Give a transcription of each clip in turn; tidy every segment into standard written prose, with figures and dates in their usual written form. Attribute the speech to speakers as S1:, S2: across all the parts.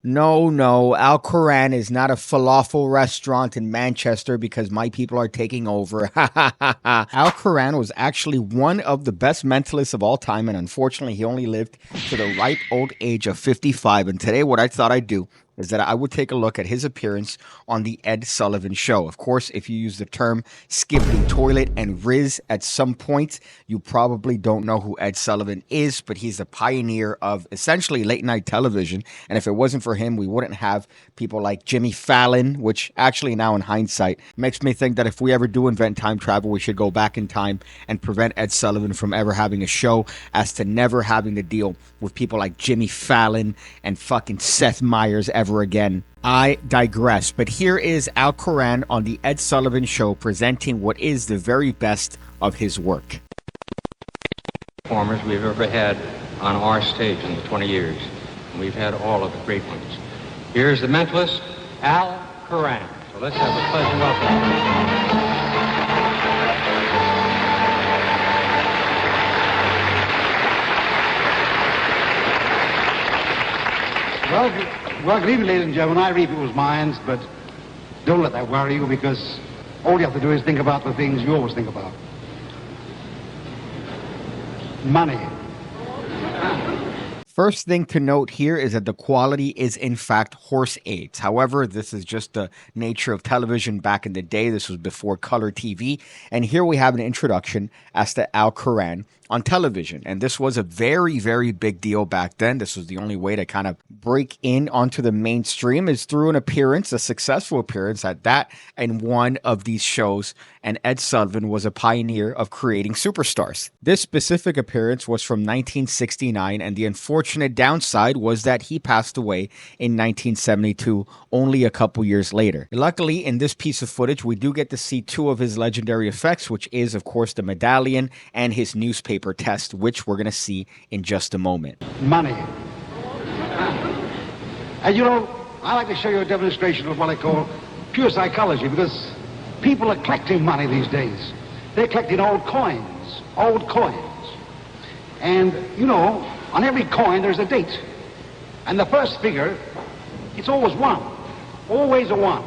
S1: No, Al Koran is not a falafel restaurant in Manchester because my people are taking over. Al Koran was actually one of the best mentalists of all time, and unfortunately, he only lived to the ripe old age of 55. And today, what I thought I'd do is that I would take a look at his appearance on the Ed Sullivan Show. Of course, if you use the term skipping toilet and Riz at some point, you probably don't know who Ed Sullivan is, but he's the pioneer of essentially late night television. And if it wasn't for him, we wouldn't have people like Jimmy Fallon, which actually now in hindsight makes me think that if we ever do invent time travel, we should go back in time and prevent Ed Sullivan from ever having a show, as to never having to deal with people like Jimmy Fallon and fucking Seth Meyers ever again. I digress, but here is Al Koran on the Ed Sullivan Show presenting what is the very best of his work.
S2: Performers we've ever had on our stage in the 20 years. And we've had all of the great ones. Here's the mentalist, Al Koran. So let's have a pleasant welcome.
S3: Well, good evening, ladies and gentlemen. I read people's minds, but don't let that worry you, because all you have to do is think about the things you always think about. Money.
S1: First thing to note here is that the quality is in fact horse aids. However, this is just the nature of television back in the day. This was before color TV. And here we have an introduction as to Al Koran on television. And this was a very, very big deal back then. This was the only way to kind of break in onto the mainstream, is through an appearance, a successful appearance at that, in one of these shows. And Ed Sullivan was a pioneer of creating superstars. This specific appearance was from 1969, and the unfortunate downside was that he passed away in 1972, only a couple years later. Luckily, in this piece of footage, we do get to see two of his legendary effects, which is, of course, the medallion and his newspaper test, which we're going to see in just a moment.
S3: Money. And you know, I like to show you a demonstration of what I call pure psychology, because people are collecting money these days. They're collecting old coins. And, you know, on every coin there's a date. And the first figure, it's always one. Always a one.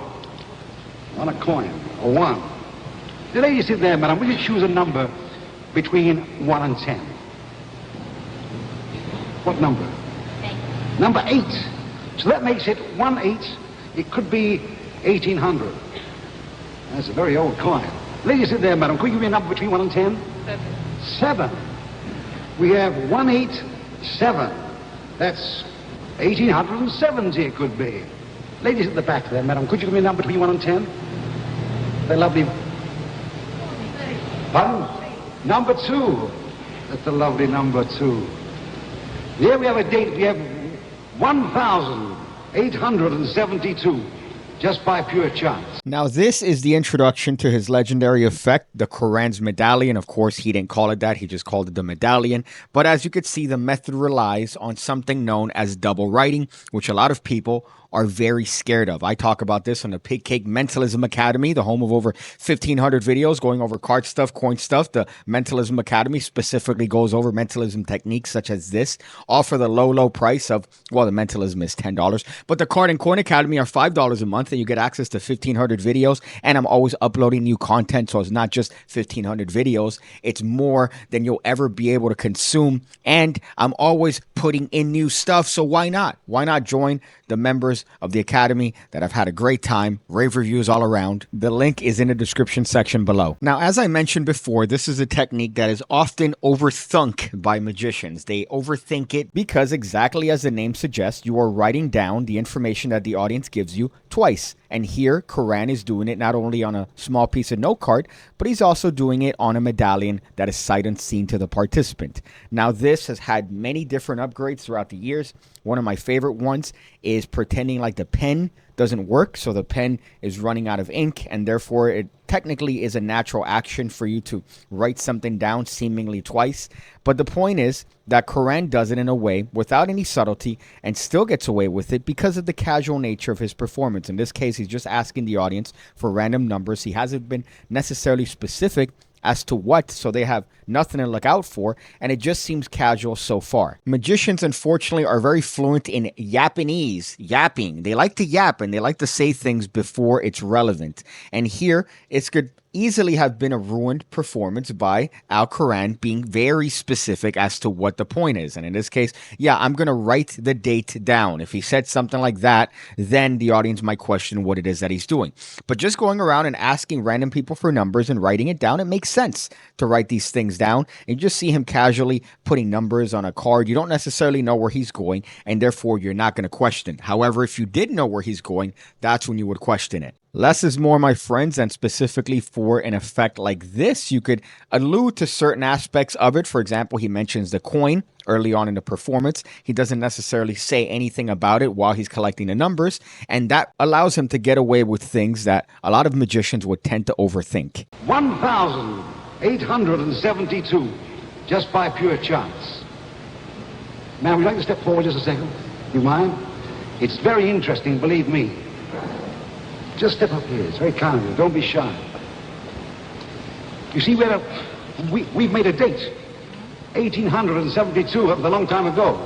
S3: On a coin, a one. The lady sit there, madam, will you choose a number between 1 and 10? What number?
S4: 8.
S3: Number 8. So that makes it 1/8. It could be 1800. That's a very old coin. Lady, sit there, madam. Could you give me a number between 1 and 10?
S4: 7.
S3: 7. We have 187. That's 1870 it could be. Ladies at the back there, madam. Could you give me a number between 1 and 10? They're lovely. Pardon? Number 2. That's a lovely number 2. Here we have a date. We have 1,872. Just by pure chance.
S1: Now, this is the introduction to his legendary effect, the Koran's medallion. Of course, he didn't call it that. He just called it the medallion. But as you could see, the method relies on something known as double writing, which a lot of people are very scared of. I talk about this on the PigCake Mentalism Academy, the home of over 1,500 videos going over card stuff, coin stuff. The Mentalism Academy specifically goes over mentalism techniques such as this, all for the low price of, well, the Mentalism is $10, but the Card and Coin Academy are $5 a month, and you get access to 1,500 videos, and I'm always uploading new content, so it's not just 1,500 videos, it's more than you'll ever be able to consume, and I'm always putting in new stuff, so why not? Why not join the members of the Academy that have had a great time, rave reviews all around? The link is in the description section below. Now, as I mentioned before, this is a technique that is often overthunk by magicians. They overthink it because, exactly as the name suggests, you are writing down the information that the audience gives you twice. And here, Koran is doing it not only on a small piece of note card, but he's also doing it on a medallion that is sight unseen to the participant. Now, this has had many different upgrades throughout the years. One of my favorite ones is pretending like the pen doesn't work, so the pen is running out of ink, and therefore it technically is a natural action for you to write something down seemingly twice. But the point is that Koran does it in a way without any subtlety and still gets away with it because of the casual nature of his performance. In this case, he's just asking the audience for random numbers. He hasn't been necessarily specific as to what, so they have nothing to look out for, and it just seems casual so far. Magicians, unfortunately, are very fluent in yapping. They like to yap, and they like to say things before it's relevant. And here, it's could easily have been a ruined performance by Al-Quran being very specific as to what the point is. And in this case, yeah, I'm going to write the date down. If he said something like that, then the audience might question what it is that he's doing. But just going around and asking random people for numbers and writing it down, it makes sense to write these things down. And you just see him casually putting numbers on a card. You don't necessarily know where he's going, and therefore you're not going to question. However, if you did know where he's going, that's when you would question it. Less is more, my friends, and specifically for an effect like this, you could allude to certain aspects of it. For example, he mentions the coin early on in the performance. He doesn't necessarily say anything about it while he's collecting the numbers, and that allows him to get away with things that a lot of magicians would tend to overthink.
S3: 1,872, just by pure chance. Now, would you like to step forward just a second? You mind? It's very interesting, believe me. Just step up here. It's very kind of you. Don't be shy. You see, we've made a date. 1872, that was a long time ago.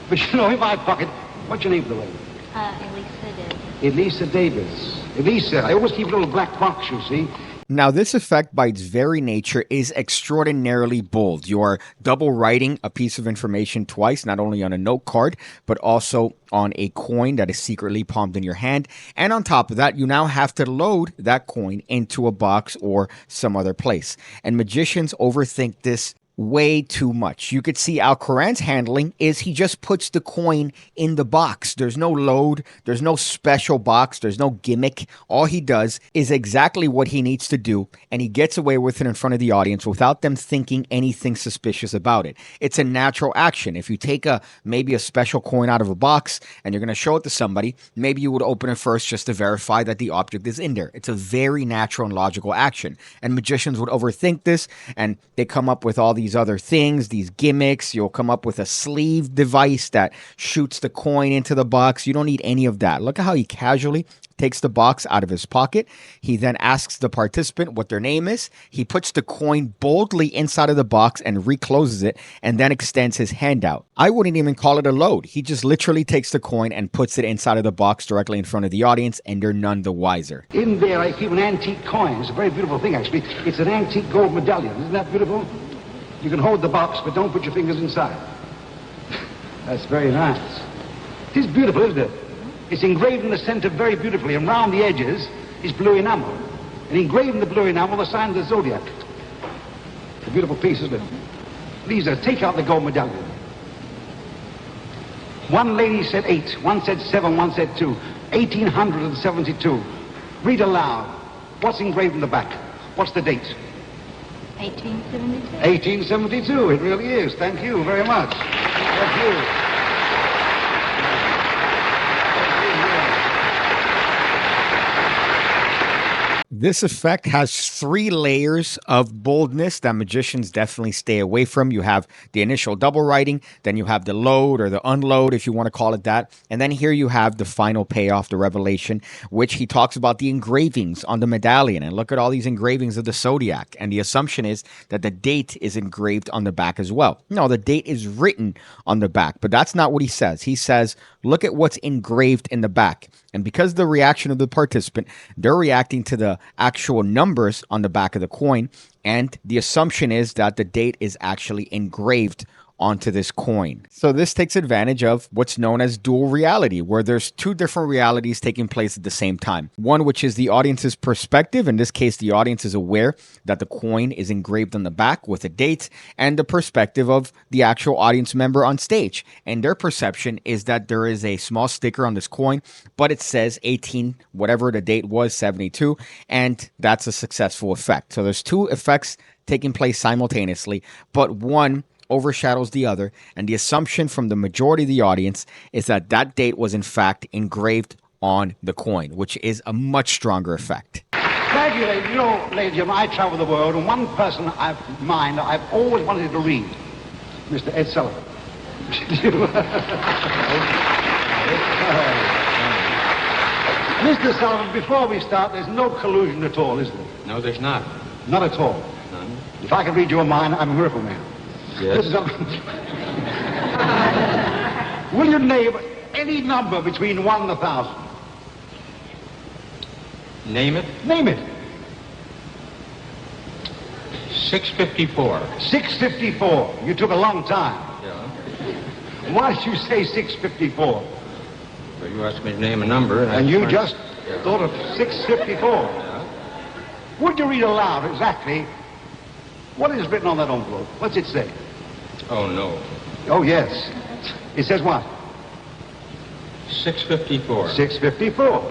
S3: But you know, in my pocket, what's your name, for the way?
S4: Elisa Davis.
S3: Elisa Davis. Elisa, I always keep a little black box, you see.
S1: Now, this effect, by its very nature, is extraordinarily bold. You are double writing a piece of information twice, not only on a note card, but also on a coin that is secretly palmed in your hand. And on top of that, you now have to load that coin into a box or some other place. And magicians overthink this way too much. You could see Al-Quran's handling is he just puts the coin in the box. There's no load. There's no special box. There's no gimmick. All he does is exactly what he needs to do, and he gets away with it in front of the audience without them thinking anything suspicious about it. It's a natural action. If you take maybe a special coin out of a box and you're going to show it to somebody, maybe you would open it first just to verify that the object is in there. It's a very natural and logical action. And magicians would overthink this, and they come up with all these other things, these gimmicks. You'll come up with a sleeve device that shoots the coin into the box. You don't need any of that. Look at how he casually takes the box out of his pocket. He then asks the participant what their name is. He puts the coin boldly inside of the box and recloses it, and then extends his hand out. I wouldn't even call it a load. He just literally takes the coin and puts it inside of the box directly in front of the audience, and they're none the wiser.
S3: In there, I keep an antique coin. It's a very beautiful thing, actually. It's an antique gold medallion. Isn't that beautiful? You can hold the box, but don't put your fingers inside. That's very nice. It is beautiful, isn't it? It's engraved in the center very beautifully, and round the edges is blue enamel. And engraved in the blue enamel, the sign of the zodiac. It's a beautiful piece, isn't it? Lisa, take out the gold medallion. One lady said 8, one said 7, one said 2. 1872. Read aloud. What's engraved in the back? What's the date?
S4: 1872.
S3: 1872, it really is. Thank you very much. Thank you.
S1: This effect has 3 layers of boldness that magicians definitely stay away from. You have the initial double writing, then you have the load or the unload, if you want to call it that. And then here you have the final payoff, the revelation, which he talks about the engravings on the medallion. And look at all these engravings of the zodiac. And the assumption is that the date is engraved on the back as well. No, the date is written on the back, but that's not what he says. He says, look at what's engraved in the back. And because of the reaction of the participant, they're reacting to the actual numbers on the back of the coin, and the assumption is that the date is actually engraved onto this coin. So this takes advantage of what's known as dual reality, where there's 2 different realities taking place at the same time. One, which is the audience's perspective. In this case, the audience is aware that the coin is engraved on the back with a date, and the perspective of the actual audience member on stage. And their perception is that there is a small sticker on this coin, but it says 18, whatever the date was, 72, and that's a successful effect. So there's 2 effects taking place simultaneously, but one overshadows the other, and the assumption from the majority of the audience is that that date was in fact engraved on the coin, which is a much stronger effect.
S3: Thank you, ladies. You know, ladies and gentlemen, I travel the world, and one person I've always wanted to read, Mr. Ed Sullivan. Mr. Sullivan, before we start, there's no collusion at all, is there?
S2: No, there's not.
S3: Not at all.
S2: None.
S3: If I can read your mind, I'm a miracle man.
S2: Yes.
S3: Will you name any number between 1 and 1,000?
S2: Name it.
S3: Name it.
S2: 654.
S3: 654. You took a long time.
S2: Yeah.
S3: Why did you say 654?
S2: Well, you asked me to name a number.
S3: And you just
S2: Yeah.
S3: thought of 654.
S2: Yeah.
S3: Would you read aloud exactly what is written on that envelope? What's it say?
S2: Oh, no.
S3: Oh, yes. It says what?
S2: 654.
S3: 654.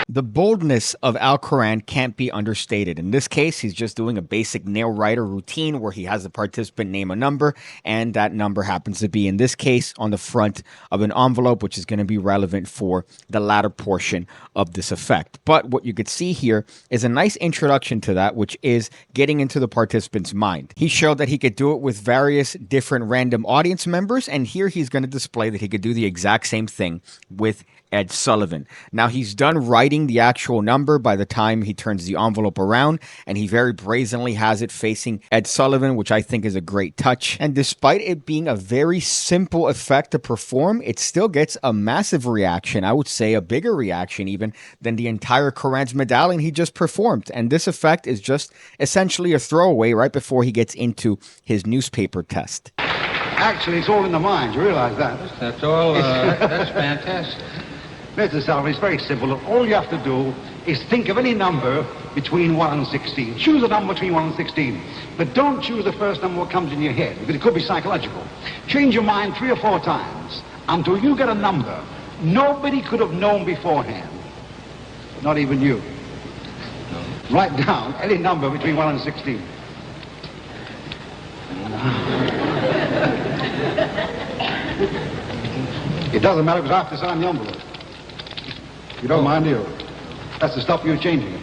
S1: The boldness of Koran can't be understated. In this case, he's just doing a basic nail writer routine where he has the participant name a number, and that number happens to be, in this case, on the front of an envelope, which is going to be relevant for the latter portion of this effect. But what you could see here is a nice introduction to that, which is getting into the participant's mind. He showed that he could do it with various different random audience members, and here he's going to display that he could do the exact same thing with Ed Sullivan. Now, he's done writing the actual number by the time he turns the envelope around, and he very brazenly has it facing Ed Sullivan, which I think is a great touch. And despite it being a very simple effect to perform, it still gets a massive reaction. I would say a bigger reaction even than the entire Koran's medallion he just performed. And this effect is just essentially a throwaway right before he gets into his newspaper test.
S3: Actually, it's all in the mind. You realize that?
S2: That's all. That's fantastic.
S3: Mr. Sullivan, it's very simple. All you have to do is think of any number between 1 and 16. Choose a number between 1 and 16. But don't choose the first number that comes in your head, because it could be psychological. Change your mind 3 or 4 times until you get a number nobody could have known beforehand. Not even you.
S2: No.
S3: Write down any number between 1 and 16. It doesn't matter because I have to sign the envelope. You don't mind, do you? That's to stop you changing it.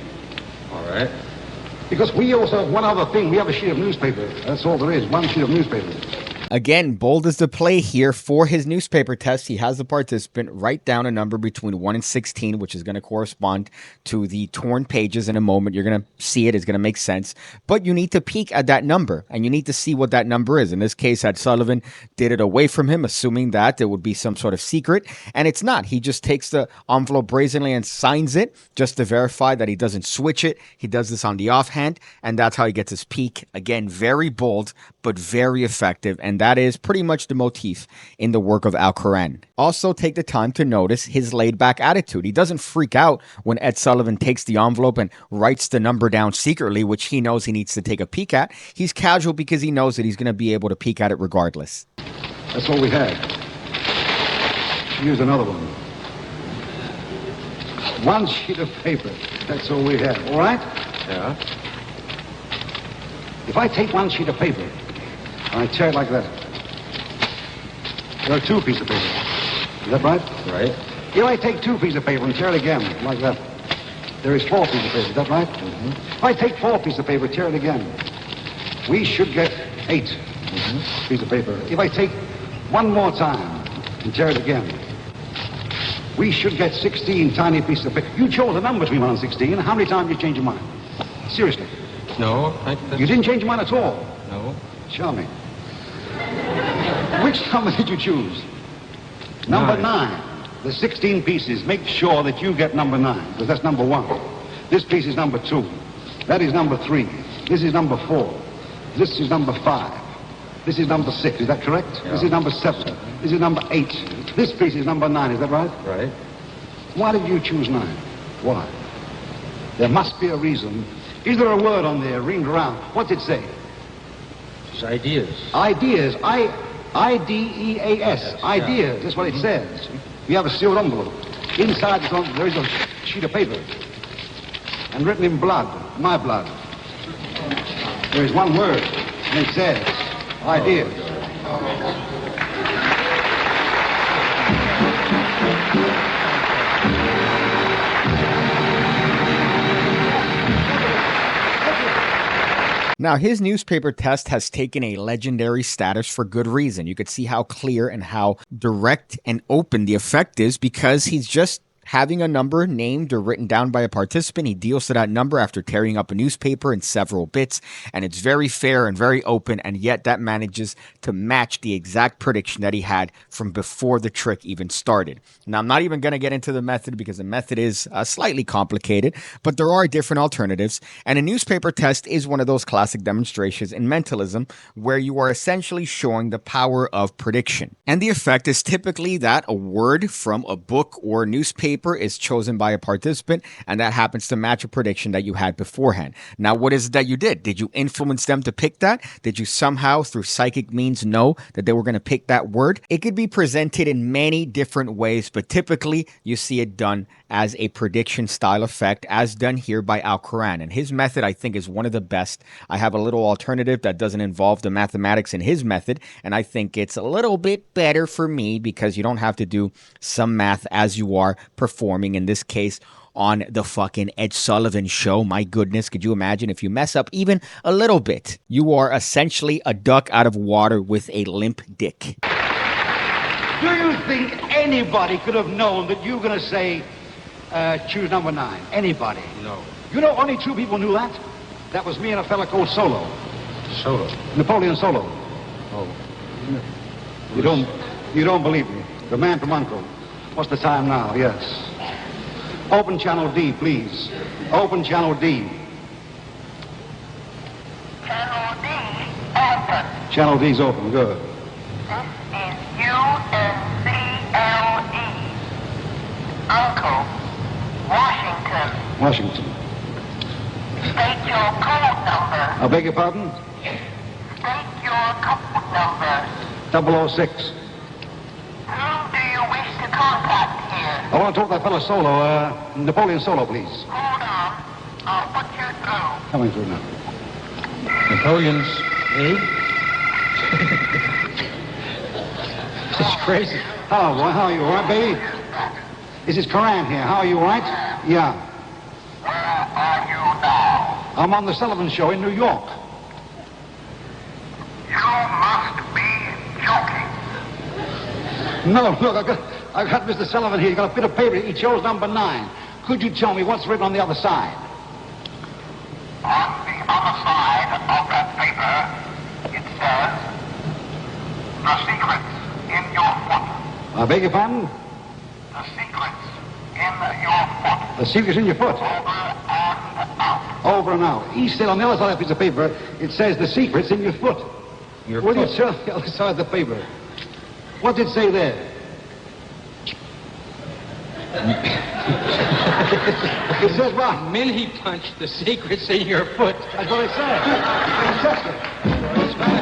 S2: All right.
S3: Because we also have one other thing. We have a sheet of newspaper. That's all there is, one sheet of newspaper.
S1: Again, bold is the play here for his newspaper test. He has the participant write down a number between 1 and 16, which is going to correspond to the torn pages in a moment. You're going to see it. It's going to make sense. But you need to peek at that number, and you need to see what that number is. In this case, Ed Sullivan did it away from him, assuming that there would be some sort of secret, and it's not. He just takes the envelope brazenly and signs it just to verify that he doesn't switch it. He does this on the offhand, and that's how he gets his peek. Again, very bold, but very effective, and that is pretty much the motif in the work of Koran. Also, take the time to notice his laid-back attitude. He doesn't freak out when Ed Sullivan takes the envelope and writes the number down secretly, which he knows he needs to take a peek at. He's casual because he knows that he's going to be able to peek at it regardless.
S3: That's all we had. Use another one. One sheet of paper. That's all we have. All right?
S2: Yeah.
S3: If I take one sheet of paper and I tear it like that, there are 2 pieces of paper. Is that right?
S2: Right.
S3: If I take 2 pieces of paper and tear it again like that, there is 4 pieces of paper. Is that right?
S2: Mm-hmm.
S3: If I take 4 pieces of paper, tear it again, we should get 8 pieces of paper. If I take one more time and tear it again, we should get 16 tiny pieces of paper. You chose a number between 1 and 16. How many times did you change your mind? Seriously.
S2: No.
S3: You didn't change your mind at all.
S2: No.
S3: Show me. Which number did you choose? Number 9. The 16 pieces. Make sure that you get number 9, because that's number 1. This piece is number 2. That is number 3. This is number 4. This is number 5. This is number 6. Is that correct?
S2: Yeah.
S3: This is number 7. This is number 8. This piece is number 9. Is that right?
S2: Right.
S3: Why did you choose 9? Why? There must be a reason. Is there a word on there ringed around? What's it say?
S2: It's ideas.
S3: Ideas. I-D-E-A-S. Ideas. That's what it says. You have a sealed envelope. Inside there is a sheet of paper. And written in blood, my blood, there is one word, and it says, ideas.
S1: Now, his newspaper test has taken a legendary status for good reason. You could see how clear and how direct and open the effect is because he's just having a number named or written down by a participant. He deals to that number after tearing up a newspaper in several bits, and it's very fair and very open, and yet that manages to match the exact prediction that he had from before the trick even started. Now, I'm not even going to get into the method because the method is slightly complicated, but there are different alternatives, and a newspaper test is one of those classic demonstrations in mentalism where you are essentially showing the power of prediction. And the effect is typically that a word from a book or newspaper is chosen by a participant, and that happens to match a prediction that you had beforehand. Now, what is it that you did? Did you influence them to pick that? Did you somehow, through psychic means, know that they were going to pick that word? It could be presented in many different ways, but typically you see it done as a prediction style effect, as done here by Koran. And his method, I think, is one of the best. I have a little alternative that doesn't involve the mathematics in his method, and I think it's a little bit better for me because you don't have to do some math as you are performing, in this case, on the fucking Ed Sullivan show. My goodness, could you imagine if you mess up even a little bit? You are essentially a duck out of water with a limp dick.
S3: Do you think anybody could have known that you were going to say, choose number 9? Anybody?
S2: No.
S3: You know, only 2 people knew that. That was me and a fella called Solo.
S2: Solo.
S3: Napoleon Solo.
S2: Oh.
S3: You don't believe me. The man from Uncle. What's the time now? Yes. Open channel D, please. Open channel D.
S5: Channel D open.
S3: Channel D's open. Good.
S5: This is UNCLE. Uncle, Washington.
S3: Washington.
S5: State your code number.
S3: I beg your pardon?
S5: State your code number.
S3: 006.
S5: Who do you wish to contact here?
S3: I want to talk to that fellow Solo, Napoleon Solo, please.
S5: Hold on. I'll put you through.
S3: Coming through now.
S2: Napoleon's egg? This is crazy.
S3: Hello, boy. How are you? All right, baby? This is Koran here. How are you? All right? Yeah.
S5: Where are you now?
S3: I'm on the Sullivan Show in New York.
S5: You must be joking.
S3: No, look, I've got Mr. Sullivan here. He's got a bit of paper. He chose number 9. Could you tell me what's written on the other side?
S5: On the other side of that paper, it says, the secret's in your foot.
S3: I beg your pardon?
S5: The secret's in your foot.
S3: The secret's in your foot.
S5: Over and out.
S3: Over and out. He said on the other side of that piece of paper, it says the secret's in your foot.
S2: Your
S3: What did
S2: foot.
S3: it say on the other side of the paper? What did it say there? It says what?
S2: Millie punched the secrets in your foot.
S3: That's what it said. It says it.
S2: That's bad.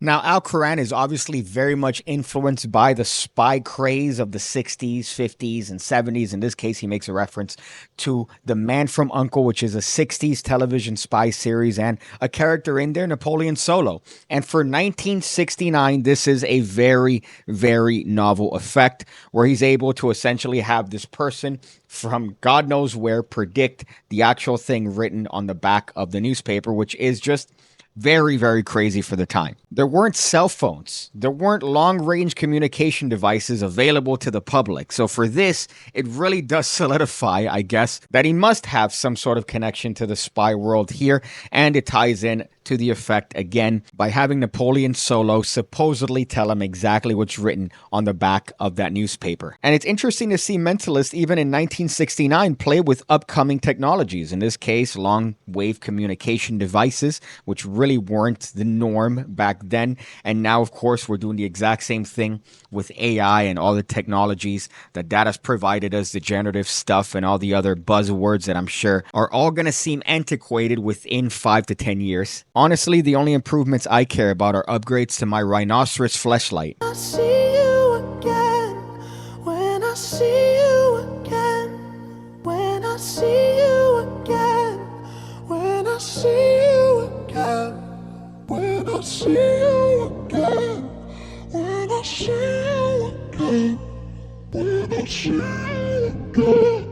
S1: Now, Koran is obviously very much influenced by the spy craze of the 60s, 50s, and 70s. In this case, he makes a reference to The Man from U.N.C.L.E., which is a 60s television spy series, and a character in there, Napoleon Solo. And for 1969, this is a very, very novel effect where he's able to essentially have this person from God knows where predict the actual thing written on the back of the newspaper, which is just very, very crazy for the time. There weren't cell phones. There weren't long-range communication devices available to the public. So for this, it really does solidify, I guess, that he must have some sort of connection to the spy world here. And it ties in to the effect again by having Napoleon Solo supposedly tell him exactly what's written on the back of that newspaper. And it's interesting to see Mentalist even in 1969 play with upcoming technologies. In this case, long wave communication devices, which really weren't the norm back then. And now, of course, we're doing the exact same thing with AI and all the technologies that has provided us, the generative stuff and all the other buzzwords that I'm sure are all going to seem antiquated within 5 to 10 years. Honestly, the only improvements I care about are upgrades to my rhinoceros fleshlight.
S6: I see you again, when I see you again, when I see you again, when I see you again, when I see you again, when I see you again, when I see you again.